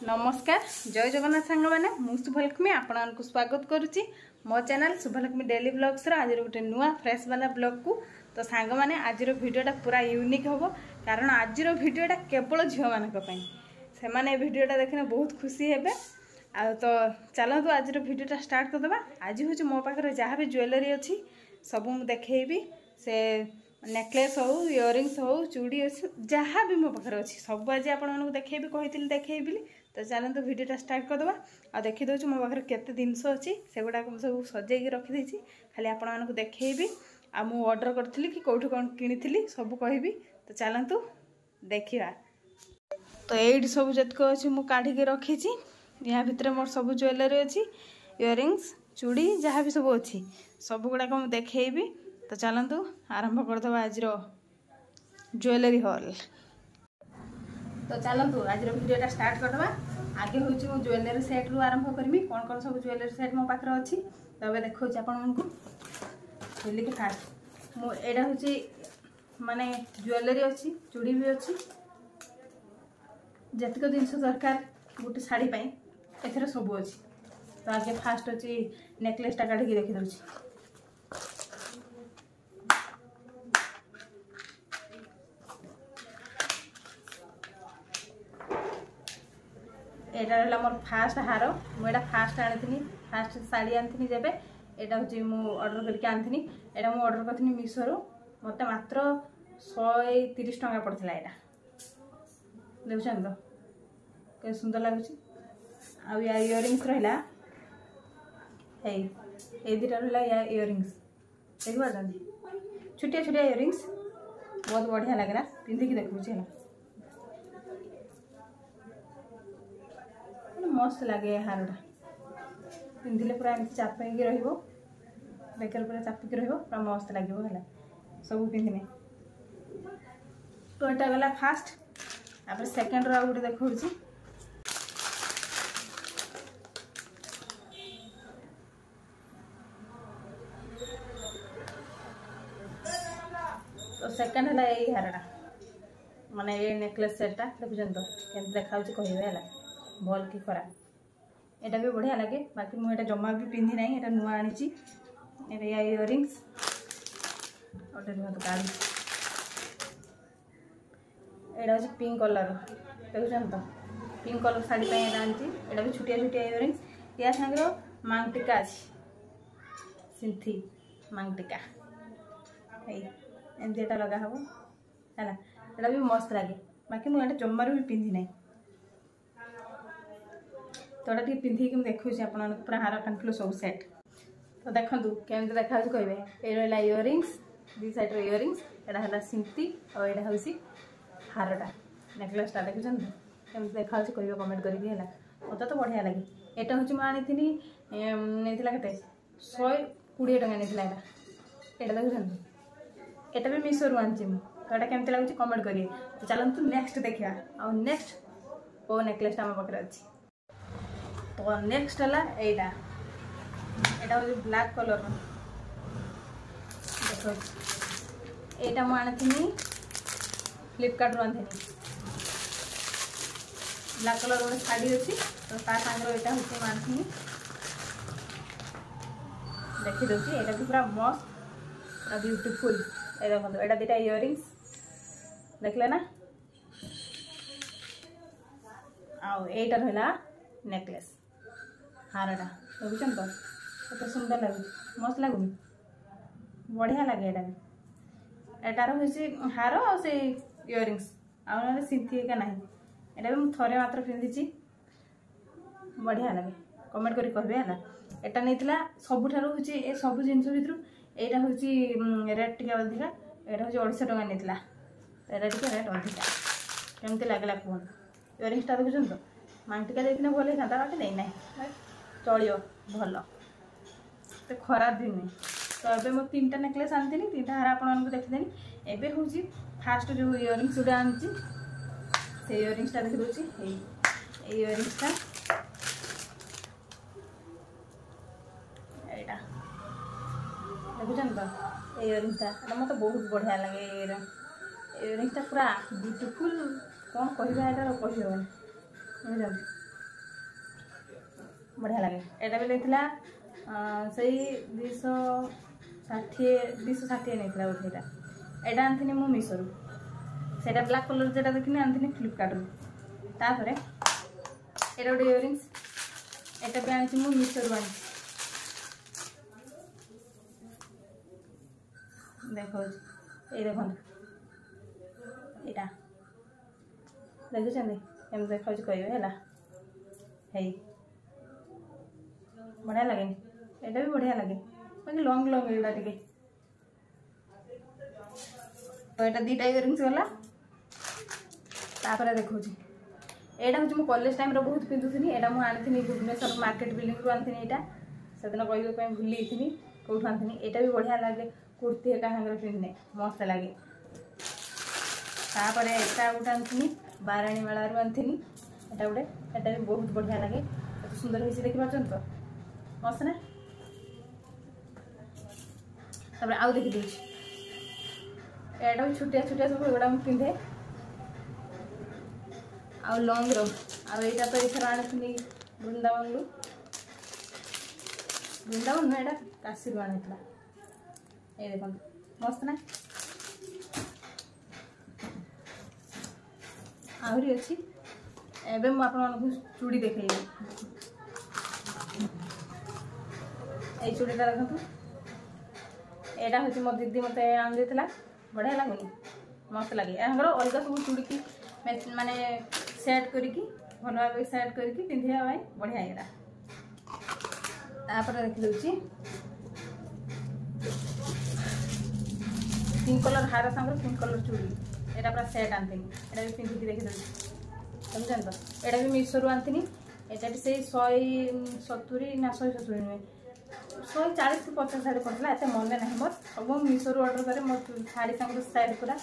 नमस्कार जय जगन्नाथ सांग मैंने शुभलक्ष्मी आपको स्वागत करुच्ची मो चैनल शुभलक्ष्मी डेली ब्लॉग्स आज गोटे नुआ फ्रेश वाला ब्लॉग को। तो सांग मैंने आज भिडियोटा पूरा यूनिक हम कारण आज भिडियोटा केवल झील मानक से मैंने भिडियोटा देखने बहुत खुशी हे। तो चलतु आज भिडियोटा स्टार्ट करदे। आज हूँ मो पाखे जहाँ भी ज्वेलरी अच्छी सब मुझे देखी से नेकलेस हो इयरिंग्स हो चूड़ी अच्छी जहाँ भी मो पाखे अच्छी सब आज आपको देखी कही देखी। तो चलते भिडियोटा स्टार्ट करदे आ देखी दूँ मो पाखे केते जिनस अच्छी से गुड़ाक सब सजेक रखी खाली आपको देखी आ मु ऑर्डर करी कि कौटू कौन किनी सब कहि। तो चलतु देखा। तो ये सब जतक अच्छी मुझे काढ़ी रखी यहाँ भितर मोर सब ज्वेलरी अच्छी इयरिंग्स चूड़ी जहाँ भी सब अच्छी सब गुड़ाक मुझे देखी। तो चलतु आरंभ करदे आज ज्वेलरी हॉल। तो चलतु आज भिडियोटा स्टार्ट करदे। आगे हूँ मो ज्वेलरी सेट रु आरंभ करमी कौन कौन सब ज्वेलरी सेट मो पाखे अच्छी। तो देखा आपको बोलिए फास्ट मुझा हूँ माने ज्वेलरी अच्छी चूड़ी भी अच्छी जतिक जिनस दरकार गोटे शाढ़ी एथर सब अच्छी। तो आगे फास्ट अच्छी नेकलेसटा काढ़ी देखी दूँ। यहाँ मोर फास्ट हार मुझे फास्ट आनी फास्ट शाढ़ी आनी जब यहाँ हूँ मुझे ऑर्डर करके आनी यहाँ मुझे ऑर्डर करी मीशो मत मात्र 130 टंका पड़ता यहाँ देखुन। तो के सुंदर लगुच आ इयरिंग्स रहा ये दुटा रहा इयरिंग्स देख पार्टी छोटिया छोटिया इयरिंग्स बहुत बढ़िया लगला पिंधिकी देखुचे मस्त लगे हारटा पिंधिले पूरा एमती चापिकी रेकर पूरा चापिकी पूरा मस्त लगे है सब पिंधिने। तो यहाँ गला फास्ट आप सेकेंड रो गोटे देखा। तो सेकेंड है यही हारटा माने ये नेकलेस सेटटा देखुन। तो केमती देखा कहे भल कि खराब यहाँ भी बढ़िया लगे बाकी मुझे जमा भी पिंधि ना यहाँ नुआ आनी इयरिंग्स गोटे रुहत गाड़ी यहाँ हूँ पिंक कलर देखुन। तो पिंक कलर शाढ़ी आनी यहाँ भी छोटिया छोटिया इयरिंग्स या सांगे मांगटिका अच्छी सिंथी मांगटिका एमती यहाँ लगा हम है यहाँ भी मस्त लगे बाकी मुझे जमार भी पिंधि ना। तो ये पिंधिक देखुची आप पूरा हार कानफुल सब सेट। तो देखूँ केमती देखा कहे ये रहा इयरिंग्स दी साइड इयरिंग्स यहाँ है सिंथी और यहाँ हूँ हारटा नेकलेसटा देखुन। केमती देखा कह कमेंट करी है मत तो बढ़िया लगे। यहाँ हूँ मुझे आनी नहीं के 120 टंका नहीं यहाँ देखुन। यहाँ भी मीशो रु आनी तो यहाँ केमती लगुच कमेंट करिए। तो चलतु नेक्स्ट देखा आ नेक्स्ट को नेकलेसटा आम पाखे अच्छी। तो नेक्स्ट है यहाँ हूँ ब्लैक कलर देखो यहाँ मुझे फ्लिपकार्ट रू आनी ब्लैक कलर गोटे शाढ़ी अच्छी। तो सागर यहाँ हूँ आनी देखी दूसरी यहाँ भी पूरा मस्त पूरा ब्यूटीफुल। ये देखो यहाँ दुटा इयरिंग्स देखले ना आईटा रहा नेकलेस हारटा देखुन। तो कत सुंदर लगे मस्त लगुनि बढ़िया लगे यहाँ भी एटार हूँ हार आ इयरिंग्स आ सिंथी ना यहाँ भी मुझे थे मात्र पिंधि बढ़िया लगे कमेंट करी कहे है। यहाँ नहीं सबुठ हूँ सब जिन भितर यहाँ हूँ रेट टे अधिका यहाँ हूँ 250 टंका नहीं यहाँ टे रेट अधिका केमती लगला कहूँ इयरिंग्सटा देखुन। तो मांगटिका देखने भल होता बाकी देना चलो भल तो खराब भी नुहे। तो ये मुझे 3टा नेकलेस आनी 3टा हार आपको देखीदेनी। एवं हूँ फास्ट जो इयरिंग्स जोड़ा आनी से इयरिंग्सटा देखी दूसरी इयरिंग्सटा यहाँ देखुन। तो इयरिंग्सटा मत बहुत बढ़िया लगे इयरिंग्सटा पूरा ब्यूटीफुल कौन कहवा यहाँ कही बुझे बढ़िया लगे। एटा भी लेथिला सही 260 नहीं बोलता एटा आनी मु मीशो से ब्लैक कलर जेटा देखनी आनी फ्लिपकार्ट तापर एटा गोटे इयरिंग्स एटा भी आनी मु मीशो आनी देखो ये देखो यहाँ देखुं एम देखा कहे है बढ़िया लगे एटा भी बढ़िया लगे मतलब लंग लंग एटा टे तो यहाँ दुटा इयरिंग्स गला देखो यहाँ हूँ मो कॉलेज टाइम बहुत पिंधुनी यहाँ मुझे आनी भुवनेश्वर मार्केट बिल्डिंग रू आनी यहाँ से दिन कहवाई भूली कौटू आनी यहाँ भी बढ़िया लगे कुर्ती एका सागर पिंधने मस्त लगे तापर एटा गोटे आनी बाराणी मेला रू आनी एटा गोटे एटा भी बहुत बढ़िया लगे एत सुंदर हो देखी पार्छ तो मस्त ना तापर आउ देखी दूसरी एटा भी छुटिया छुटिया सब एगुड़ा पिंधे आउ लंग रो आईटा तो एथर आनी वृंदावन नुह एटा काशी रू आनी ये देखो मस्त ना आहरी अच्छी एबे मु आपको चूड़ी देखिए ये चूड़ीटा देखो यहाँ हूँ मो दीदी मत आन देता बढ़िया लगुनि मस्त लगे यहाँ अलग सब चूड़ी की माने सेट करके भल भाव सेट करके पिंधा बढ़िया यहाँ तापर देखी दूसरी पिंक कलर हार सांगे पिंक कलर चूड़ी यहाँ पूरा सेट आनी यहाँ भी पिंधिकी देखी दूसरी समझे तो यहाँ भी मीशो रू आनी यहाँ भी से 170 ना 170 नुहे 140 कि 50 शाढ़ी पड़ता एत मन ना मोर सब मीशो रू ऑर्डर करे मोर शाढ़ी सांगे सेट पूरा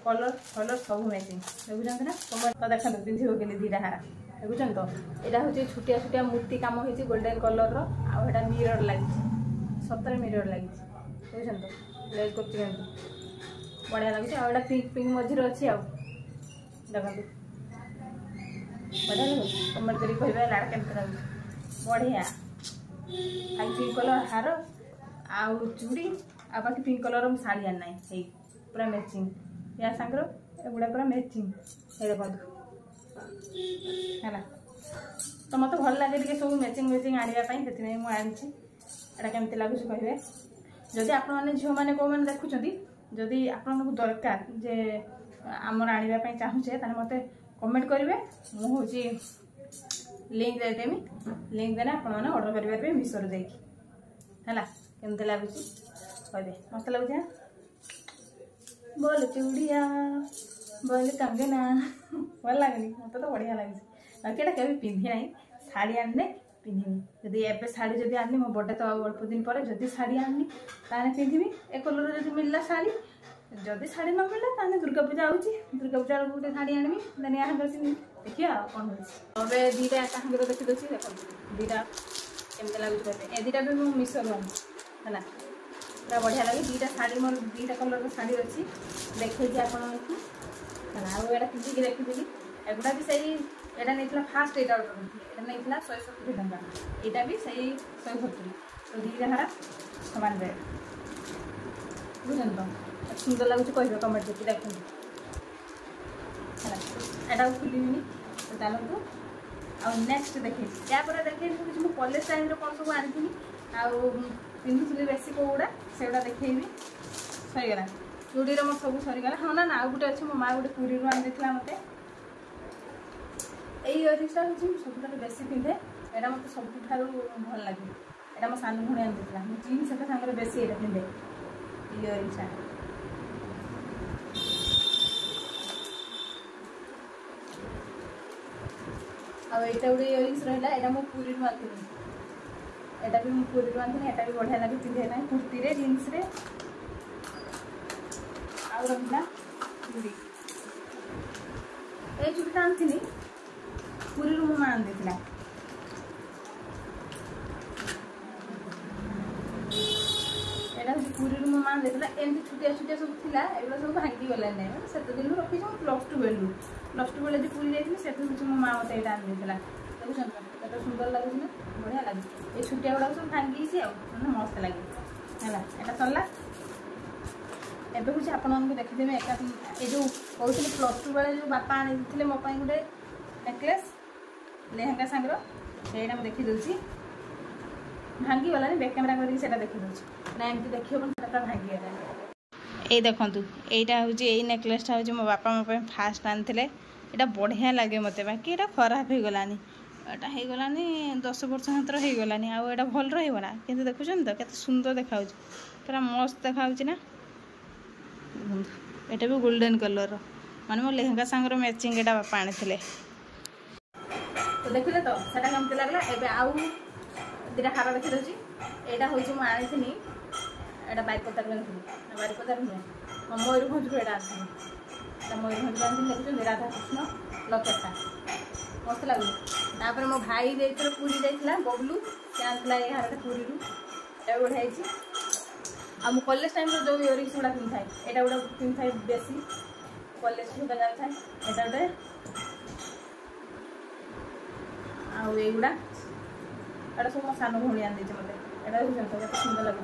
कलर कलर सब मैचिंग देखुं ना तो देखते पिंधि पकली दुटा हार देखुं तो यहाँ हूँ छुटिया छुटिया मूर्ति कम हो गोल्डन कलर आटा मिरर लगी सतरे मिरर लगी देखुं तो लेज कर बढ़िया लगे आटा पिंक पिंक मझीरे अच्छी आउ देखो बढ़िया लगे कमेंट कर कहे लाड़ केमती लगे बढ़िया खाली पिंक कलर हार आउ चूड़ी आ बाकी पिंक कलर शाढ़ी आना है पूरा मैचिंग या सांगर एगुड़ा पूरा मैचिंग ये देखो है तो मत भल लगे सब मैचिंग मैचिंग आने से मुझे केमती लगुच कहे जदि आप झील मैंने कौ मैंने देखुं जदि आपको दरकार जे आमर आने चाहूचे मत कमेंट करेंगे मुझे लिंक देदेमी लिंक देने आप ऑर्डर करेंगे मीशो है केमती लगुच कहे मस्त लगुच बोल चूड़िया बोल कंगना भल लगनी मत तो बढ़िया लगे बाकी एटा केवे पिंधि ना शाढ़ी आने पिंधि जदि एबे शाढ़ी जदि आनी मो बर्थडे तो अल्प दिन पर जदि शाढ़ी आनी ताने पिंधि ए कलर जदि मिलला शाढ़ी जदि शाढ़ी न मिलला ताने दुर्गा पूजा आउची दुर्गा पूजा गोटे शाढ़ी आनी देन यहाँ पिंधि देखिए कौन हो अबे दुटा एका देखी दूसरी देख दुटा केमती लगुच ए दुटा भी मुझे मीशो है पूरा बढ़िया लगे दुटा शाढ़ी मोर दुटा कलर शाढ़ी अच्छी देखी आपको आटा पिंधिकी देखी एगुड़ा भी सही यहाँ नहीं फास्ट यहाँ ऑर्डर करती नहीं 170 टଙ୍କା यहाँ भी सही 170 तो दुटा हारा सामान रेट बुझे तो सुंदर लगुच कह कमेंट करके देखते है खुलनी तो चलतु आ नेक्स्ट देखे यापर देखे मुझे कॉलेज टाइम कौन सब आनी पिंधुली बेसी कौड़ा से देखी सरीगला चूड़ीर मोर सब सरीगला हाँ ना आउ गोटे अच्छे मो माँ गोटे पुरी आनी देता मत इयरिंग्सटा हूँ सब बेसी पिंधे यहाँ मत सब भल लगे यहाँ मो सान भूणी आनी देता जीन्स सागर बेसी ये पिंधे इयरिंग्सटा आईटा गोटे इयरिंग्स रहा यहाँ मो पुरी आनी यहाँ भी पुरी आनी यहाँ भी बढ़िया लगे पिंधे ना कुर्ती जीन्स आउ रहा चूड़ी ये चूड़ीटा आनी पुरी मो माँ आनी देता यहाँ हूँ पुरी मो माँ देता एमती छुटिया छुटिया सब था एगुड़ा सब भांगी गलानी मैंने से दिन रखी +2 बेलू +2 बेले जो पुरी जाइए से मो माँ मत यहाँ आनी देता तो बुझुन केते सुंदर लागुछ ना बढ़िया लागे ए छुटिया गुडा सब भांगी छी आ मस्त लागे हैला एटा सरला एबे कुछ आपन को देखि देबे एका ए जो कहउतले प्लस 2 बेले जो बापा आनी दिथिले मो पई गुडे नेकलेस लेहंगा सांगरो सेटा हम देखि दउची भांगी वाला ने बैक कैमरा करी सेटा देखि दउची ना एमती देखि अपन सेटा भांगी वाला ए देखंतु एटा होची ए नेकलेस होची मो बापा मो पई फास्ट आनथिले एटा बढ़िया लागे मते बाकी एटा खराब हे गलानी एटा हे गलानी 10 वर्ष हंतर हे गलानी आ एटा भल रहइबो ना किंतु देखुछन त केते सुंदर देखाउची पूरा मस्त देखाउची ना एटा भी गोल्डन कलर माने मो लेहंगा सांगर मैचिंग एटा बापा आनथिले तो देखिले तो सेटा केमते लागला एबे आउ दिरा हारा देखि दउची एटा होची म आनिथिनी एटा बाइपतार बनथिनी बाइपतार न मयूरभंज एटा आनिथिनी मयूरभंज आनिथिनी देखियो राधा कृष्ण लकेटा मस्त लागलो तापर मो भाई देइत्र पूरी जाइतला बबलू से आनला ए हारटा पूरी रु ए बढ़ाइची आ मो कॉलेज टाइम रो जो इयरिंग्स गुडा पिन थाए एटा गुडा पिन थाए बेसी कॉलेज सुदा जा थाए एटा डे आ ए गुडा एटा सब सानो भोणी आन देचे मते एटा भी जंतो केते सुंदर लागो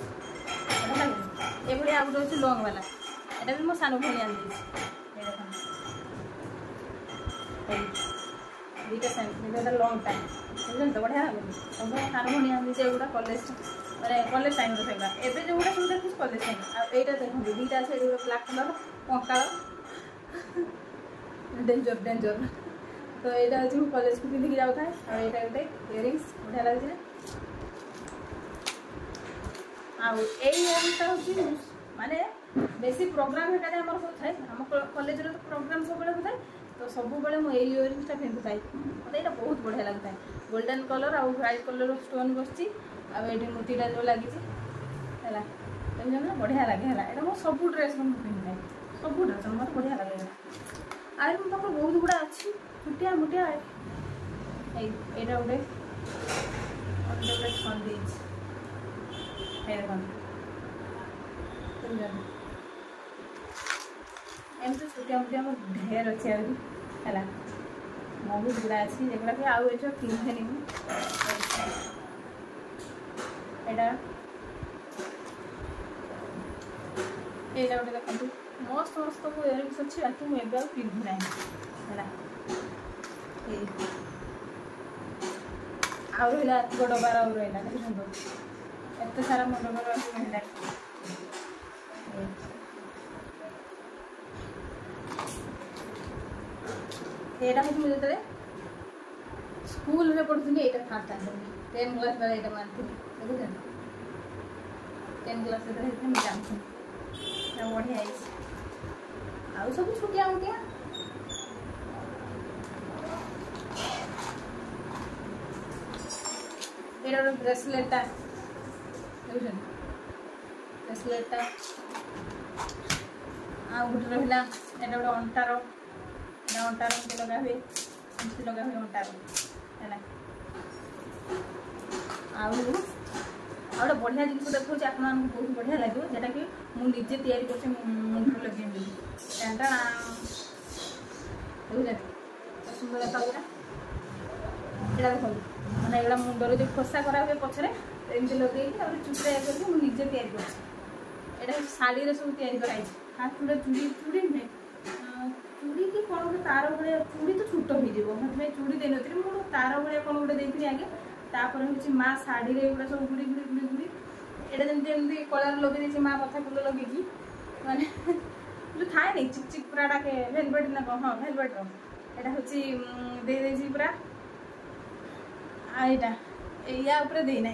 एटा लागो ए भोणी आ गुडा होची लॉन्ग वाला एटा भी मो सानो भोणी आन देचे ए देखा दीटा सेम एटा लॉन्ग टाइम जंतो बढ़िया लागो सब सानो भोणी आन देचे गुडा कॉलेज माने कॉलेज टाइम रो सेगा एबे जो गुडा सुंदर किस कॉलेज टाइम आ एटा देखो दीटा से एडो ब्लैक कलर पंकाळ डेंजर डेंजर तो एटा जो कॉलेज को पिंदी जाउ थाए आ एटा गोटे इयरिंग्स बढ़िया लागे आ ए इयरिंग्स ता होची माने बेसी प्रोग्राम हेटा हमर हो थाए हम कॉलेज रो प्रोग्राम सब बेले होताए तो सब बेले मो ए इयरिंग्स ता पिंदी थाए मते एटा बहुत बढ़िया लागताए गोल्डन कलर आ व्हाइट कलर स्टोन बसची आ एटी मोतीटा जो लागी है ना बढ़िया लगे है ये मो सब ड्रेस में पिंधे सब ड्रेस मत बढ़िया लगे आर मो पाख बहुत गुड़ा अच्छी छुटिया मुटिया यहाँ गोटे गोटे छंदी एमती छुटिया मुटिया मोर ढेर अच्छे है बहुत गुड़ा अच्छी जोटा कि आउ ये पिंधेनि एटा एटा गोटे देखो मस्त मस्त को इयरिंग्स अच्छी बाकी मुझे एवं पिंधु ना है आउ रहा डबार आउ रहा देखो एत सारा मो डबार रहा एटा हूँ मुझे स्कूल में पढ़ुनी यहाँ फास्ट आनी 10 क्लास बेले यहाँ मानती देखुन 10 क्लास जानती बढ़िया आउ सब छुटिया मुटिया ये ब्रेसलेटा देखुन ब्रेसलेटा आ गोटे रहा यहाँ गोटे अंटार अंटार लगा हुए लगा हुए अंटार है आउ बढ़िया जिन देखो आप बहुत बढ़िया लगे जोटा कि मुझे तैयारी कर मुंड लगे देखा सुंदर देखा यहाँ देखो मैंने यहाँ मुंडर जो खोसा करा हुए पछरे एमती लगे चुटा करके मुझे तैयारी कर शाढ़ी सब तैयारी कराई हाथ पूरा चूड़ी चूड़ी नुहे चूड़ी कि कौन गोटे तार भाया चूड़ी तो छूट हो चूड़ी दे नी मुझे तार भाया कौन गोटे देती आगे तापर हूँ माँ शाढ़ी गुड़ा सब गुड़ी गुड़ी गुड़ी गुड़ी यहाँ जमी कलर लगे माँ मथा फुल लगे माने जो थाए नहीं चिक चिक पूरा डाके भेलवेट ना कौन हाँ भेलवेट रहा हूँ दे पूरा आईटा या देना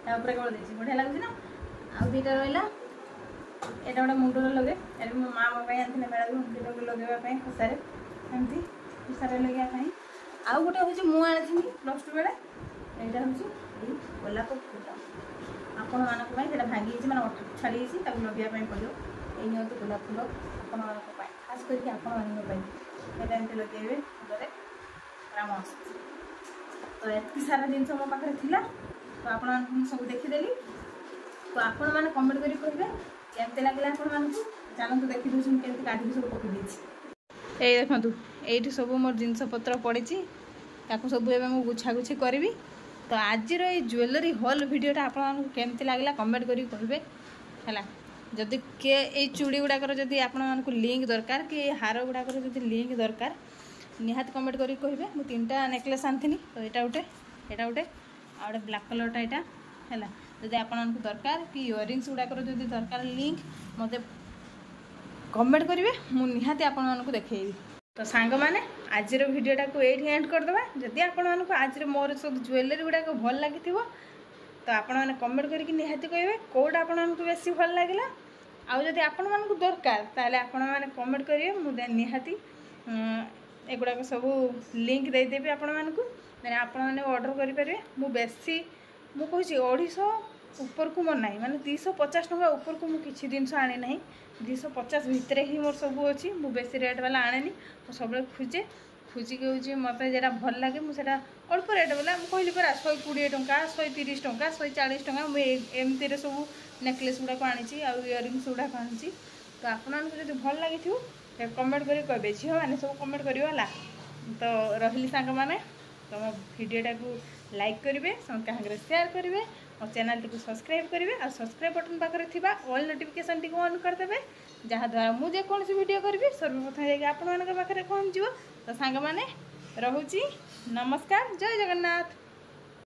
या केवल दे बढ़िया लगुच ना आउ दीटा रहा यहाँ गोटे मुंडर लगे ये मो माँ मो आनी मेला मुंडर लगेवाई खुशारे एमती खुशारे लगे आउ गोटे हूँ मुझे प्लस 2 बेले यहाँ हूँ गोलाप फूल आपण मानी भांगी मैंने अठ छाड़ी लगे पड़ो ये तो गोलाप फूल आपण खास करके आपण मानी लगे फूल पूरा मस्त तो ये सारा जिन मो पाखे थी तो आपण सब देखीदेली तो आपण मैंने कमेंट करें केमती लगे आपण चलते देखी दूसरी केमती काटिक सब पकई ये देखु ये सब मोर जिनपतर पड़ी ताको सब एवं मुझे गुछागुछी करी। तो आज ये ज्वेलरी हॉल वीडियोटा आपको केमती लगला कमेंट करी कहबे है। जदि किए ये चूड़ी गुड़ाकर जदि आपको लिंक दरकार कि हार गुड़ाकर जदि लिंक दरकार निहात कमेंट करी कहबे। मु 3टा नेकलेस आनी तो यहाँ गोटे आ गए ब्लैक कलरटा यहाँ है। जदि आपको दरकार कि इयरिंग्स गुड़ाकर जदि दरकार लिंक मत कमेंट करेंगे मुझे निहाती आपको देखी। तो सांग मैंने आज भिडटा को ये एंड करदे। जदि आपको आज मोर सब ज्वेलरी गुड़ाक भल लगी तो आपने कमेंट करके निहाती कहे कौटा आपको बेसी भल लगे। आदि आपको दरकार ताले आपने कमेंट करेंगे मुझे निहाती एगुड़ाक सब लिंक देदेवी आपने ऑर्डर करेंगे। मु बेसी मु कहूँ 250 ऊपर को मोर ना माने 250 टका ऊपर को मुझे किसी जिनस आनी ना 250 भितर ही मोर सब अच्छी। मु बेसी रेट वाला आने सब खोजे खोजिकी हूँ मत जो भल लगे मुझे अल्प रेट वाला मुझे परा 120 टंका 130 टंका 140 टंका मुझे सब नेकलेस गुड़ाक आनी इयरिंग्स गुड़ाक आनी। तो आपको जब भल लगी कमेंट कर कहे झील मैंने सब कमेंट करा। तो रही सांग मैंने तो मो भिडटा को लाइक करेंगे समस्त शेयर करेंगे और चैनल टी सब्सक्राइब करेंगे और सब्सक्राइब बटन पाखे थी ऑल नोटिफिकेशन टी ऑन करदे जहाँद्वारा मुझे कौन वीडियो करी सर्वप्रथम जाकि आपण पाखे पहुँच। तो सांग मैंने रोची नमस्कार जय जगन्नाथ।